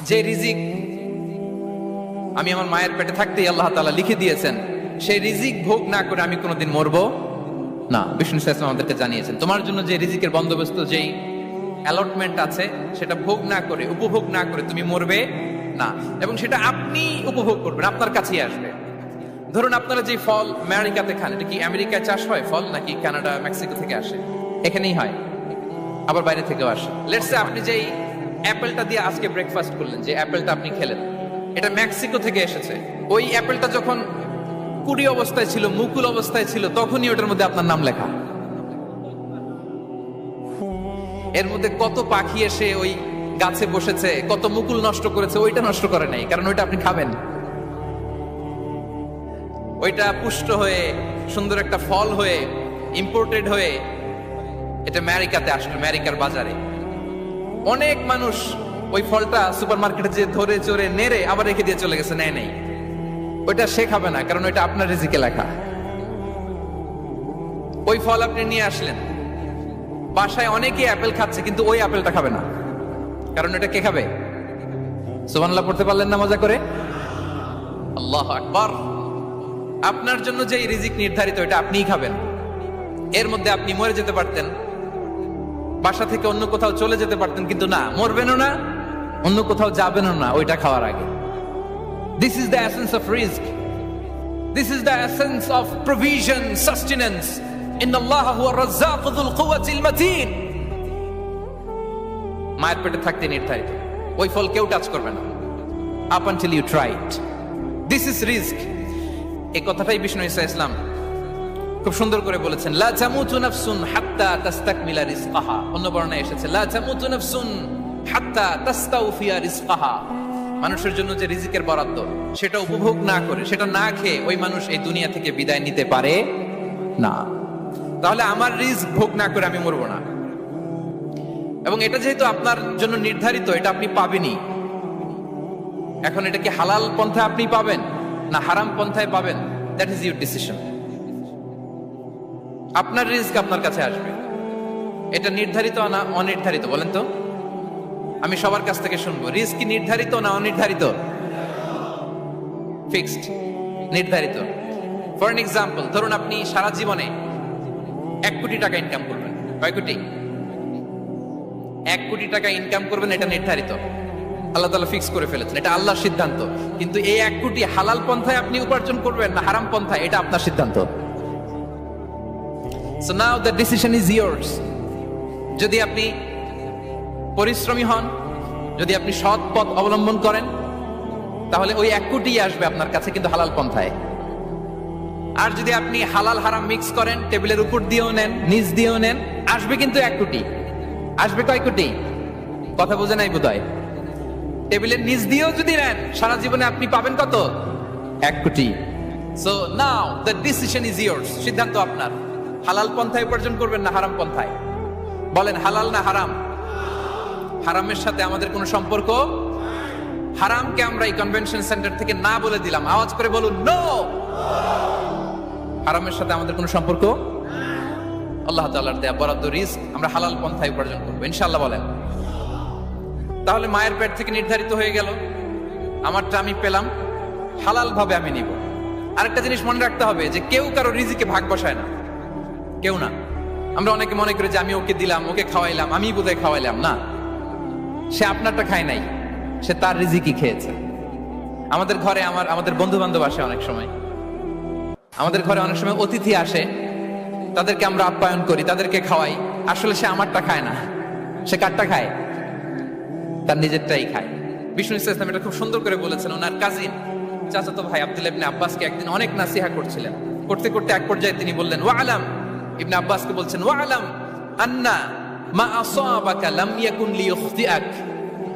যে রিজিক আমি আমার মায়ের পেটে থাকতেই আল্লাহ তাআলা লিখে দিয়েছেন, সেই রিজিক ভোগ না করে আমি কোনোদিন মরবো না। বিষ্ণু ইসলাম আমাদেরকে জানিয়েছেন, তোমার জন্য যে রিজিকের বন্দোবস্ত, যেই অ্যালটমেন্ট আছে, সেটা ভোগ না করে, উপভোগ না করে তুমি মরবে না, এবং সেটা আপনি উপভোগ করবেন, আপনার কাছেই আসবে। ধরুন আপনারা যে ফল আমেরিকাতে খান, এটা কি আমেরিকায় চাষ হয় ফল, নাকি কানাডা মেক্সিকো থেকে আসে? এখানেই হয়, আবার বাইরে থেকেও আসে। লেটস সে আপনি যেই অ্যাপেলটা দিয়ে আজকে ব্রেকফাস্ট করলেন, যে অ্যাপেলটা আপনি খেলেন, এটা মেক্সিকো থেকে এসেছে। ওই অ্যাপেলটা যখন কুড়ি অবস্থায় ছিল, মুকুল অবস্থায় ছিল, তখনই ওটার মধ্যে আপনার নাম লেখা। এর মধ্যে কত পাখি এসে ওই গাছে বসেছে, কত মুকুল নষ্ট করেছে, ওইটা নষ্ট করে নাই, কারণ ওইটা আপনি খাবেন। ওইটা পুষ্ট হয়ে সুন্দর একটা ফল হয়ে ইম্পোর্টেড হয়ে এটা আমেরিকাতে আসলো, আমেরিকার বাজারে। অনেক মানুষ ওই ফলটা সুপার মার্কেটে যে ধরে চড়ে নেড়ে আবার রেখে দিয়ে চলে গেছে, নেয় নেই। ওইটা সে খাবে না, কারণ ওইটা আপনার রিজিকে লেখা। ওই ফল আপনি নিয়ে আসলেন, বাসায় অনেকেই অ্যাপেল খাচ্ছে, কিন্তু ওই অ্যাপেলটা খাবে না, কারণ এটা কে খাবে? সুবহানাল্লাহ পড়তে পারলেন না মজা করে? আল্লাহু আকবার। আপনার জন্য যে রিজিক নির্ধারিত, এটা আপনিই খাবেন। এর মধ্যে আপনি মরে যেতে পারতেন, বাসা থেকে অন্য কোথাও চলে যেতে পারতেন, কিন্তু না, মরবেনও না, অন্য কোথাও যাবেনও না ওইটা খাওয়ার আগে। This is the essence of rizq. This is the essence of provision, sustenance. Inna Allah huwa ar-razzaqu dhul quwwati al-matin. মায়ের পেটে থাকতে নির্ধারিত, ওই ফল কেউ টাচ করবে না up until you try it. This is rizq. এই কথাটাই বিষ্ণু ঈসা ইসলাম খুব সুন্দর করে বলেছেন, লা তামুতু নাফসুন হাত্তা তাস্তাকমিলা রিজকাহা। অন্য বর্ণনায় এসেছে, লা তামুতু নাফসুন হাত্তা তাস্তাউফিয়া রিজকাহা। মানুষের জন্য যে রিজিকের বরাদ্দ, সেটা উপভোগ না করে, সেটা না খেয়ে ওই মানুষ এই দুনিয়া থেকে বিদায় নিতে পারে না। তাহলে আমার রিজিক ভোগ না করে আমি মরবো না, এবং এটা যেহেতু আপনার জন্য নির্ধারিত, এটা আপনি পাবেনই। এখন এটা কি হালাল পন্থায় আপনি পাবেন না হারাম পন্থায় পাবেন, দ্যাট ইজ ইউর ডিসিশন। আপনার রিজিক আপনার কাছে আসবে, এটা নির্ধারিত না অনির্ধারিত? বলেন তো, আমি সবার কাছ থেকে শুনবো, রিস্ক কি নির্ধারিত না অনির্ধারিত? ফিক্সড, নির্ধারিত। ফর এন এক্সাম্পল, ধরুন আপনি সারা জীবনে 1 কোটি টাকা ইনকাম করবেন। কয় কোটি? 1 কোটি টাকা ইনকাম করবেন, এটা নির্ধারিত, আল্লাহ তাআলা ফিক্স করে ফেলেছেন, এটা আল্লাহর সিদ্ধান্ত। কিন্তু এই 1 কোটি হালাল পন্থায় আপনি উপার্জন করবেন না হারাম পন্থায়, এটা আপনার সিদ্ধান্ত। So now the decision is yours. যদি আপনি পরিশ্রমী হন, যদি আপনি সৎ পথ অবলম্বন করেন, তাহলে ওই 1 কোটি আসবে আপনার কাছে, কিন্তু হালাল পন্থায়। আর যদি আপনি হালাল হারাম মিক্স করেন, টেবিলের উপর দিয়েও নেন, নিচ দিয়েও নেন, আসবে কিন্তু 1 কোটি। আসবে কয় কোটি? কথা বোঝে নাই বোধহয়। টেবিলের নিচ দিয়েও যদি নেন, সারা জীবনে আপনি পাবেন কত? 1 কোটি। So now the decision is years, সিদ্ধান্ত আপনার। হালাল পন্থায় উপার্জন করবেন না হারাম পন্থায়? বলেন, হালাল না হারাম? হারামের সাথে আমাদের কোনো সম্পর্ক? হারামকে আমরা এই কনভেনশন সেন্টার থেকে না বলে দিলাম, আওয়াজ করে বলুন নো। হারামের সাথে আমাদের কোনো সম্পর্ক? আল্লাহ তাআলার দেয়া বরাদ্দ রিস্ক আমরা হালাল পন্থায় উপার্জন করবো ইনশাআল্লাহ। বলেন। তাহলে মায়ের পেট থেকে নির্ধারিত হয়ে গেল, আমারটা আমি পেলাম, হালাল ভাবে আমি নিব। আরেকটা জিনিস মনে রাখতে হবে, যে কেউ কারো রিজিকে ভাগ বসায় না, কেউ না। আমরা অনেকে মনে করি যে আমি ওকে দিলাম, ওকে খাওয়াইলাম, আমি বোধহয় খাওয়াইলাম। না, সে আপনারটা খায় নাই, সে তার রিজিকই খেয়েছে। আমাদের ঘরে আমাদের বন্ধু বান্ধব আসে অনেক সময়, আমাদের ঘরে অনেক সময় অতিথি আসে, তাদেরকে আমরা আপ্যায়ন করি, তাদেরকে খাওয়াই। আসলে সে আমারটা খায় না, সে কারটা খায়? তার নিজেরটাই খায়। বিষ্ণু ইসলাম এটা খুব সুন্দর করে বলেছেন। ওনার কাজিন চাচাতো ভাই আব্দুল্লাহ ইবনে আব্বাসকে একদিন অনেক নাসিহা করছিলেন, করতে করতে এক পর্যায়ে তিনি বললেন, ওয়ালাম, ইবনে আব্বাসকে বলছেন, ওয়ালাম আন্না মা আসাবাকা লাম ইয়াকুন লিইখতিআক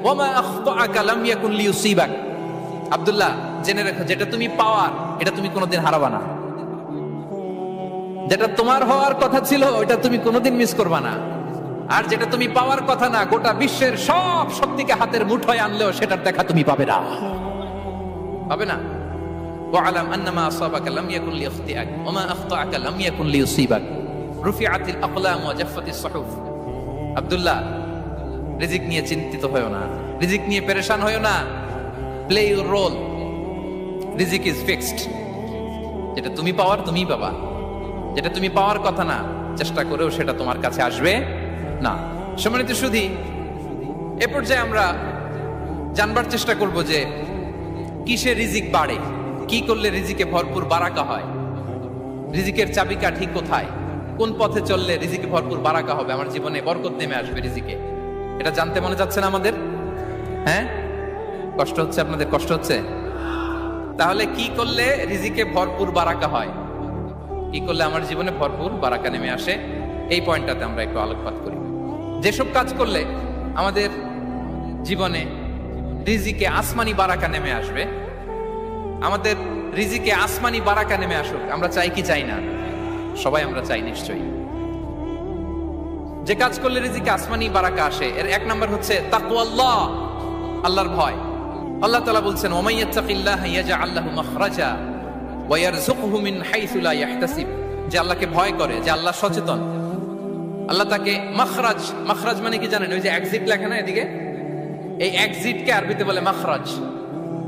ওয়া মা আখতাআকা লাম ইয়াকুন লিইউসিবাক। আব্দুল্লাহ, জেনে রাখো, যেটা তুমি পাওয়ার, এটা তুমি কোনোদিন হারাবা না। যেটা তোমার হওয়ার কথা ছিল, ওটা তুমি কোনোদিন মিস করবা না। আর যেটা তুমি পাওয়ার কথা না, গোটা বিশ্বের সব শক্তিকে হাতের মুঠোয় আনলেও সেটার দেখা তুমি পাবে না, পাবে না। ওয়ালাম আন্না মা আসাবাকা লাম ইয়াকুন লিইখতিআক ওয়া মা আখতাআকা লাম ইয়াকুন লিইউসিবাক রুফিআতিল আকলাম ওয়া জাফফাতিস সুহুফ। আব্দুল্লাহ, রিজিক নিয়ে চিন্তিত হয়ো না। রিজিক নিয়ে পেরেশান হয়েও না, প্লে ইউর রোল। রিজিক ইজ ফিক্সড। যেটা তুমি পাওয়ার তুমিই পাবা, যেটা তুমি পাওয়ার কথা না চেষ্টা করেও সেটা তোমার কাছে আসবে না। সম্মানিত সুধী, এ পর্যায়ে আমরা জানবার চেষ্টা করব যে কিসে রিজিক বাড়ে, কি করলে রিজিকে ভরপুর বারাকা হয়, রিজিকের চাবিকাঠি কোথায়, কোন পথে চললে রিজিকে ভরপুর বারাকা হবে, আমার জীবনে বরকত নেমে আসবে রিজিকে। এটা জানতে মনে যাচ্ছে না আমাদের? হ্যাঁ, কষ্ট হচ্ছে আপনাদের? কষ্ট হচ্ছে? তাহলে কি করলে রিজিকে ভরপুর বারাকা হয়, কি করলে আমার জীবনে ভরপুর বারাকা নেমে আসে, এই পয়েন্টটাতে আমরা একটু আলোকপাত করি। যেসব কাজ করলে আমাদের জীবনে রিজিকে আসমানি বারাকা নেমে আসবে, আমাদের রিজিকে আসমানি বারাকা নেমে আসুক, আমরা চাই কি চাই না? সবাই আমরা চাই নিশ্চয়ই। যে কাজ করলে রিজিকে আসমানি বারাকা আসে, এর এক নাম্বার হচ্ছে তাকওয়াল্লাহ, আল্লাহর ভয়। আল্লাহ তাআলা বলছেন, ওয়া মাইয়াত্তাকিল্লাহা ইয়াজআল লাহু মাখরাজা ওয়া ইয়ারযুকহু মিন হাইসু লা ইয়াহতাসিব। যে আল্লাহকে ভয় করে, যে আল্লাহ সচেতন, আল্লাহ তাকে মাখরাজ, মাখরাজ মানে কি জানেন? ওই যে এক্সিট লেখা না এদিকে, এই এক্সিটকে আরবিতে বলে মাখরাজ,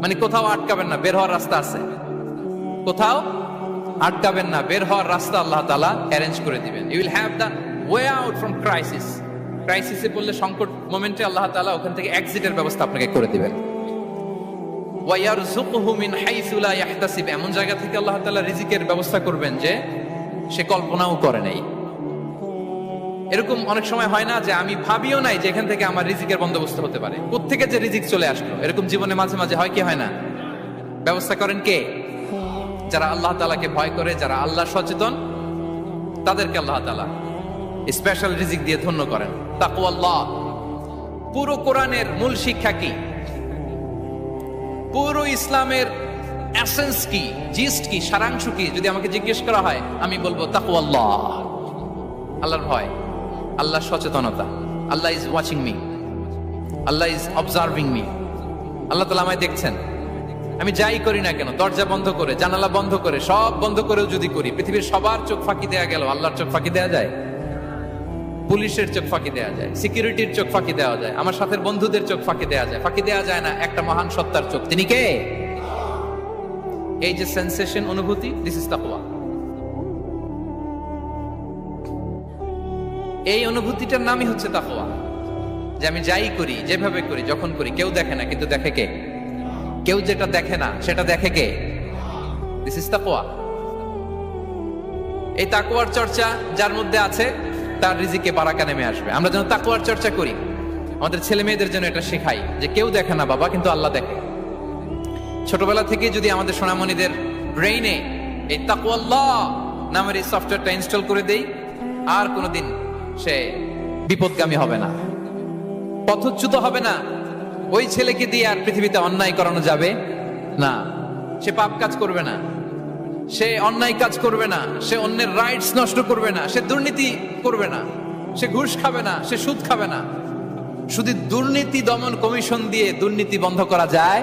মানে কোথাও আটকাবেন না, বের হওয়ার রাস্তা আছে, কোথাও আটকাবেন না, বের হওয়ার রাস্তা আল্লাহ তাআলা অ্যারেঞ্জ করে দিবেন। You will have the way out from crisis. ক্রাইসিসে পড়লে, সংকট মোমেন্টে আল্লাহ তাআলা ওখান থেকে এক্সিটের ব্যবস্থা আপনাকে করে দিবেন। ওয়া ইয়ারযুকহু মিন হাইসু লা ইয়াহতাসিব, এমন জায়গা থেকে আল্লাহ তাআলা রিজিকের ব্যবস্থা করবেন যে সে কল্পনাও করে নাই। এরকম অনেক সময় হয় না যে আমি ভাবিও নাই যে এখান থেকে আমার রিজিকের বন্দোবস্ত হতে পারে, কোত্থেকে যে রিজিক চলে আসলো, এরকম জীবনে মাঝে মাঝে হয় কি হয় না? ব্যবস্থা করেন কে? যারা আল্লাহ তাআলাকে ভয় করে, যারা আল্লাহ সচেতন, তাদেরকে আল্লাহ তাআলা স্পেশাল রিজিক দিয়ে ধন্য করেন। তাকওয়াল্লাহ। পুরো কোরআনের মূল শিক্ষা কি? পুরো ইসলামের এসেন্স কি, জিস্ট কি, সারাংশ কি যদি আমাকে জিজ্ঞেস করা হয়, আমি বলবো তাকওয়াল্লাহ, আল্লাহর ভয়, আল্লাহর সচেতনতা। Allah is watching me, Allah is observing me. আল্লাহ তাআলা আমায় দেখছেন, আমি যাই করি না কেন, দরজা বন্ধ করে, জানালা বন্ধ করে, সব বন্ধ করেও যদি করি, পৃথিবীর সবার চোখ ফাঁকি দেয়া গেল, আল্লাহর চোখ ফাঁকি দেয়া যায়? পুলিশের চোখ ফাঁকি দেয়া যায়, সিকিউরিটির চোখ ফাঁকি দেওয়া যায়, আমার সাথে বন্ধুদের চোখ ফাঁকি দেয়া যায়, ফাঁকি দেয়া যায় না একটা মহান সত্তার চোখ। তিনি কে? এই যে সেন্সেশন, অনুভূতি, দিস ইজ তাকওয়া। এই অনুভূতিটার নামই হচ্ছে তাকওয়া, যে আমি যাই করি, যেভাবে করি, যখন করি, কেউ দেখে না কিন্তু দেখে কে? কেউ যেটা দেখে না সেটা দেখে কে? দিস ইজ তাকওয়া। এই তাকওয়ার চর্চা যার মধ্যে আছে, তার রিজিকে বারাকা নেমে আসবে। আমরা যেন তাকওয়ার চর্চা করি, আমাদের ছেলে মেয়েদের জন্য এটা শেখাই যে কেউ দেখে না বাবা, কিন্তু আল্লাহ দেখে। ছোটবেলা থেকে যদি আমাদের সোনামণিদের ব্রেইনে এই তাকওয়াল্লাহ নামের এই সফটওয়্যারটা ইনস্টল করে দেই, আর কোনোদিন সে বিপদগামী হবে না, পথচ্যুত হবে না। ওই ছেলেকে দিয়ে আর পৃথিবীতে অন্যায় করানো যাবে না, সে পাপ কাজ করবে না, সে অন্যায় কাজ করবে না, সে অন্যের রাইটস নষ্ট করবে না, সে দুর্নীতি করবে না, সে ঘুষ খাবে না, সে সুদ খাবে না। শুধু দুর্নীতি দমন কমিশন দিয়ে দুর্নীতি বন্ধ করা যায়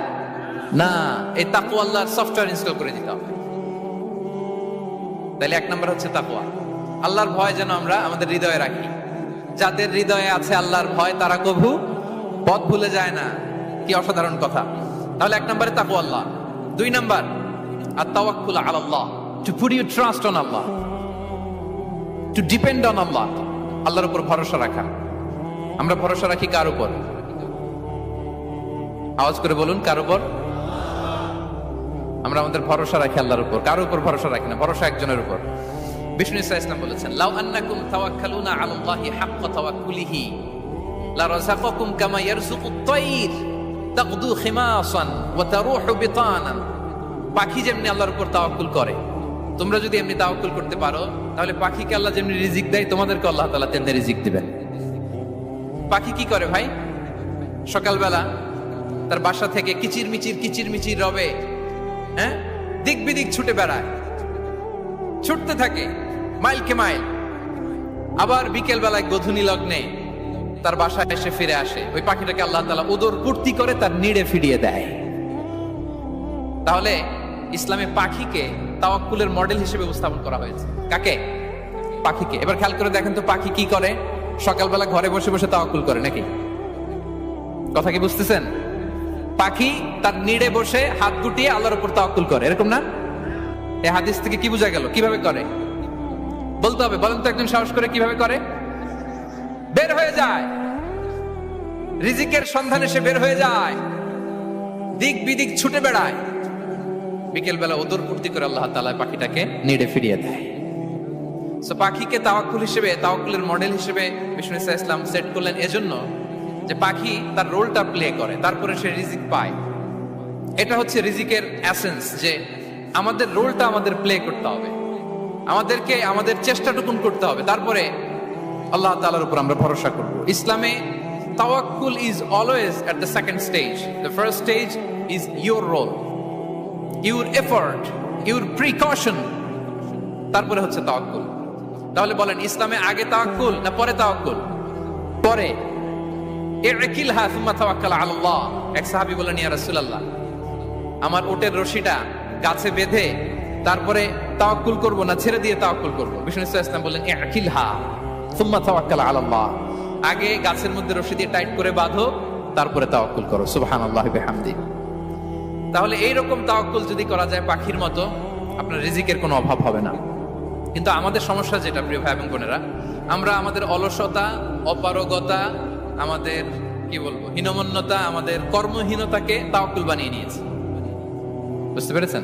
না, এই তাকওয়া আল্লাহর সফটওয়্যার ইনস্টল করে দিতে হবে। তাহলে এক নাম্বার হচ্ছে তাকওয়া। আল্লাহর ভয় যেন আমরা আমাদের হৃদয়ে রাখি। যাদের হৃদয়ে আছে আল্লাহর ভয়, তারা কভু পথ ভুলে যায় না। কি অসাধারণ কথা! তাহলে এক নম্বরে তাকওয়া আল্লাহ। দুই নাম্বার আত-তাওয়াক্কুল আলা আল্লাহ, to put your trust on Allah, to depend on Allah. আল্লাহর উপর ভরসা রাখা। আমরা ভরসা রাখি কার উপর? আওয়াজ করে বলুন, কার উপর? আমরা আমাদের ভরসা রাখি আল্লাহর উপর, কার উপর ভরসা রাখি না। ভরসা একজনের উপর। বিষ্ণু ইসা ইসলাম বলেছেন, লাউ আন্নাকুম তাওয়াক্কালুনা আলাল্লাহি হাক্কা তাওয়াক্কুলিহি লা রাযাকাকুম কামা ইয়ারযুকুত তায়র তাকদু খিমাসান ওয়া তারুহু বিতানান। পাখি যেমনি আল্লাহর উপর তাওয়াক্কুল করে, তোমরা যদি এমনি তাওয়াক্কুল করতে পারো, তাহলে পাখিকে আল্লাহ যেমনি রিজিক দেয়, তোমাদেরকে আল্লাহ তাআলা তেমনি রিজিক দিবেন। পাখি কি করে ভাই? সকালবেলা তার বাসা থেকে কিচির মিচির রবে, হ্যাঁ, দিক বিদিক ছুটে বেড়ায়, ছুটতে থাকে মাইলকে মাইল। আবার বিকেল বেলায় গধূলি লগ্নে তার বাসায় এসে ফিরে আসে। ওই পাখিটাকে আল্লাহ তাআলা উদর পূর্তি করে তার নিড়ে ফিরিয়ে দেয়। তাহলে ইসলামে পাখিকে তাওয়াক্কুলের মডেল হিসেবে উপস্থাপন করা হয়েছে। কাকে? পাখিকে। এবার খেয়াল করে দেখেন তো, পাখি কি করে? সকালবেলা ঘরে বসে বসে তাওয়াক্কুল করে নাকি? কথা কি বুঝতেছেন? পাখি তার নিড়ে বসে হাত গুটিয়ে আল্লাহর উপর তাওয়াক্কুল করে, এরকম না? এই হাদিস থেকে কি বোঝা গেল? কিভাবে করে বলতে হবে, বলেন তো একজন সাহস করে কিভাবে করে? বের হয়ে যায়, রিজিকের সন্ধানে সে বের হয়ে যায়, দিক বিদিক ছুটে বেড়ায়, বিকেল বেলা ওদর পূর্তি করে আল্লাহ তাআলা পাখিটাকে নিড়ে ফিরিয়ে দেয়। সো পাখিকে তাওয়াক্কুল হিসেবে, তাওয়াক্কুলের মডেল হিসেবে বিষ্ণু ইসা ইসলাম সেট করলেন এজন্য যে পাখি তার রোলটা প্লে করে, তারপরে সে রিজিক পায়। এটা হচ্ছে রিজিকের এসেন্স, যে আমাদের রোলটা আমাদের প্লে করতে হবে, আমাদেরকে আমাদের চেষ্টাটুকুন করতে হবে, তারপরে আল্লাহ তাআলার উপর আমরা ভরসা করব। ইসলামে তাওয়াক্কুল is always at the second stage. The first stage is your role, your effort, your precaution, তারপরে হচ্ছে তাওয়াক্কুল। তাহলে বলেন, ইসলামে আগে তাওয়াক্কুল না পরে তাওয়াক্কুল? পরে। ইকিলহা সুম্মা তাওয়াক্কাল আলাল্লাহ। এক সাহাবী বলেন, ইয়া রাসূলুল্লাহ, আমার ওটের রশিটা গাছে বেঁধে তারপরে তাওয়াক্কুল করব না ছেড়ে দিয়ে তাওয়াক্কুল করব? বিষ্ণু ইসলাম বললেন, ইকিলহা সুম্মা তাওয়াক্কাল আলাল্লাহ। আগে গাছের মধ্যে রশি দিয়ে টাইট করে বাঁধো, তারপরে তাওয়াক্কুল করো। সুবহানাল্লাহি বিহামদি। তাহলে এইরকম তাওয়াক্কুল যদি করা যায় পাখির মতো, আপনার রিজিকের কোনো অভাব হবে না। কিন্তু আমাদের সমস্যা যেটা, প্রিয় ভাই এবং বোনেরা, আমরা আমাদের অলসতা, অপারগতা, আমাদের কি বলবো হীনমন্যতা, আমাদের কর্মহীনতাকে তাওয়াক্কুল বানিয়ে নিয়েছি। বুঝতে পেরেছেন?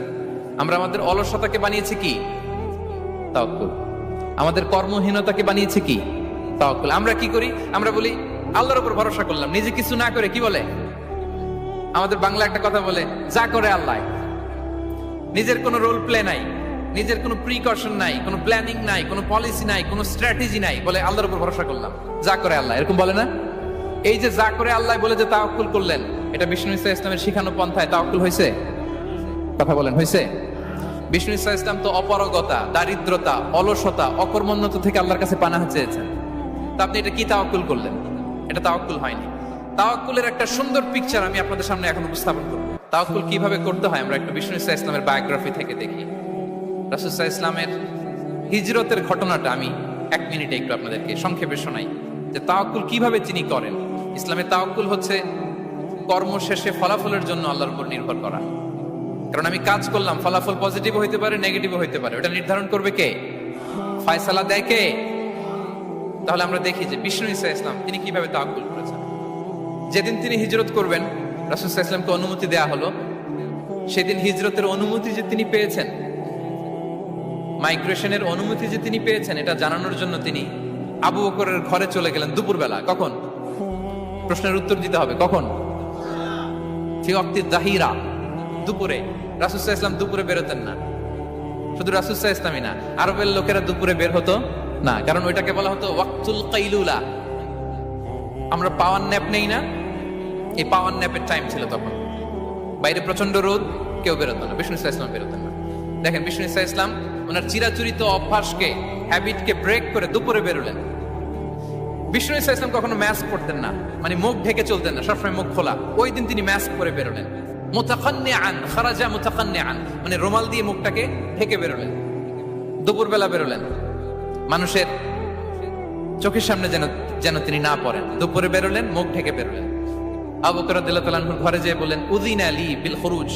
আমরা আমাদের অলসতাকে বানিয়েছি কি? তাওয়াক্কুল। আমাদের কর্মহীনতাকে বানিয়েছি কি? তাওয়াক্কুল। আমরা কি করি? আমরা বলি আল্লাহর উপর ভরসা করলাম, নিজে কিছু না করে। কি বলে আমাদের বাংলা একটা কথা বলে, যা করে আল্লাহ। নিজের কোনো রোল প্লে নাই, নিজের কোনো প্রিকশন নাই, কোনো প্ল্যানিং নাই, কোনো পলিসি নাই, কোনো স্ট্র্যাটেজি নাই, বলে আল্লাহর উপর ভরসা করলাম, যা করে আল্লাহ। এরকম বলে না? এই যে যা করে আল্লাহ বলে যে তাওয়াক্কুল করলেন, এটা বিষ্ণু ইসা ইসলামের শিখানো পন্থায় তাওয়াক্কুল হয়েছে? কথা বলেন, হয়েছে? বিষ্ণু ইসা ইসলাম তো অপারগতা, দারিদ্রতা, অলসতা, অকর্মণ্যতা থেকে আল্লাহর কাছে পানাহ চেয়েছেন। তা আপনি এটা কি তাওয়াক্কুল করলেন? এটা তাওয়াক্কুল হয়নি। তাওয়াক্কুলের একটা সুন্দর পিকচার আমি আপনাদের সামনে এখন উপস্থাপন করব। তাওয়াক্কুল কিভাবে করতে হয় আমরা একটু বিষ্ণু ইসা ইসলামের বায়োগ্রাফি থেকে দেখি। রাসূল সাল্লাল্লাহু আলাইহি ইসলামের হিজরতের ঘটনাটা আমি 1 মিনিটে একটু আপনাদেরকে সংক্ষেপে শোনাই, যে তাওয়াক্কুল কিভাবে তিনি করেন। ইসলামে তাওয়াক্কুল হচ্ছে কর্ম শেষে ফলাফলের জন্য আল্লাহর উপর নির্ভর করা। কারণ আমি কাজ করলাম, ফলাফল পজিটিভ হইতে পারে, নেগেটিভ হইতে পারে, ওটা নির্ধারণ করবে কে? ফয়সালা দেয় কে? তাহলে আমরা দেখি যে বিষ্ণু ইসা ইসলাম তিনি কিভাবে তাওয়াক্কুল করেছেন। যেদিন তিনি হিজরত করবেন, রাসূল সাল্লাল্লাহু আলাইহি ইসলামকে অনুমতি দেয়া হলো, সেদিন হিজরতের অনুমতি যে তিনি পেয়েছেন, মাইগ্রেশনের অনুমতি যে তিনি পেয়েছেন, এটা জানানোর জন্য তিনি আবু বকরের ঘরে চলে গেলেন দুপুরবেলা। কখন? প্রশ্নের উত্তর দিতে হবে, কখন? ফি ওয়াক্তি যাহিরা, দুপুরে। রাসূল সাল্লাল্লাহু আলাইহি ইসলাম দুপুরে বেরোতেন না। শুধু রাসূল সাল্লাল্লাহু আলাইহি ইসলামই না, আরবের লোকেরা দুপুরে বের হতো না, কারণ ওইটাকে বলা হতো ওয়াক্তুল কাইলুলা। আমরা পাওয়ার ন্যাপ নেই না, এই পাওয়ার ন্যাপের টাইম ছিল তখন। বাইরে প্রচন্ড রোদ, কেউ বেরোতো না, বিষ্ণু ইসলাম বেরোতেন না। দেখেন, বিষ্ণু ইসলাম ওনার চিরাচরিত অভ্যাসকে, হ্যাবিটকে ব্রেক করে দুপুরে বেরোলেন। বিষ্ণু ইসলাম কখনো মাস্ক পরতেন না, মানে মুখ ঢেকে চলতেন না, সবসময় মুখ খোলা। ওই দিন তিনি মাস্ক পরে বেরোলেন। মুতাকান্নিআন, খারাজা মুতাকান্নিআন, মানে রুমাল দিয়ে মুখটাকে ঢেকে বেরোলেন। দুপুরবেলা বেরোলেন, মানুষের চোখের সামনে যেন তিনি না পড়েন। দুপুরে বেরোলেন, মুখ ঢেকে বেরোলেন। আবু বকর রাদিয়াল্লাহু তাআলা আনহুর ঘরে যেয়ে বলেন, উযিনা লি বিল খুরুজ।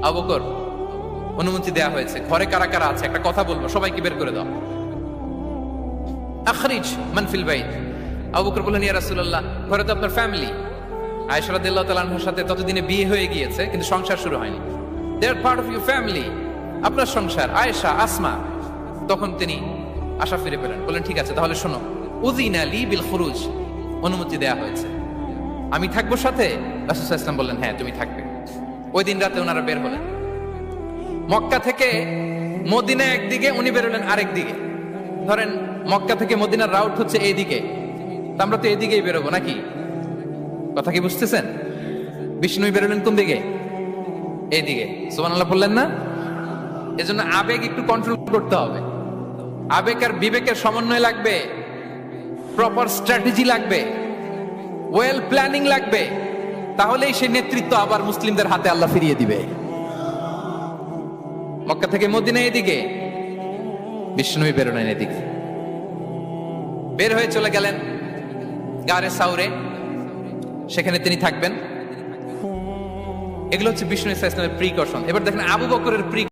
আবু বকর, অনুমতি দেয়া হয়েছে, ঘরে কারা কারা আছে একটা কথা বলবো, সবাইকে বের করে দাও। আখরিজ মান ফিল বাইত। আবু বকর বললেন, ইয়া রাসূলুল্লাহ, ঘরে তো আপনার ফ্যামিলি। আয়েশা রাদিয়াল্লাহু তাআলা আনহার সাথে ততদিনে বিয়ে হয়ে গিয়েছে, কিন্তু সংসার শুরু হয়নি। দে আর পার্ট অফ ইউর ফ্যামিলি, আপনার সংসার, আয়েশা, আসমা। তখন তিনি আশা ফিরে পেলেন, বললেন, ঠিক আছে, তাহলে শোনো, উযিনা লি বিল খুরুজ, অনুমতি দেয়া হয়েছে, আমি থাকবো সাথে? রাসূল সাল্লাল্লাহু আলাইহি ওয়াসাল্লাম বললেন, হ্যাঁ, তুমি থাকবে। ওই দিন রাতে ওনারা বের হলেন। মক্কা থেকে মদিনা একদিকে, উনি বেরোলেন আরেক দিকে। ধরেন মক্কা থেকে মদিনার রাউট হচ্ছে এইদিকে, তা আমরা তো এইদিকেই বেরোবো নাকি? কথা কি বুঝতেছেন? বিষ্ণু বেরোলেন কোন দিকে? এইদিকে। সুবহানাল্লাহ বললেন না? এজন্য আবেগ একটু কন্ট্রোল করতে হবে। আবেগ আর বিবেকের সমন্বয় লাগবে, প্রপার স্ট্র্যাটেজি লাগবে, ওয়েল প্ল্যানিং লাগবে, তাহলেই সেই নেতৃত্ব আবার মুসলিমদের হাতে আল্লাহ ফিরিয়ে দিবে। মক্কা থেকে মদিনা এদিকে, বিষ্ণু বেরোলেন এদিকে। বের হয়ে চলে গেলেন গারে সাউরে। সেখানে তিনি থাকবেন। এগুলো হচ্ছে বিষ্ণু ইসা ইসলামের প্রিকশন। এবার দেখেন আবু বকরের প্রিকশন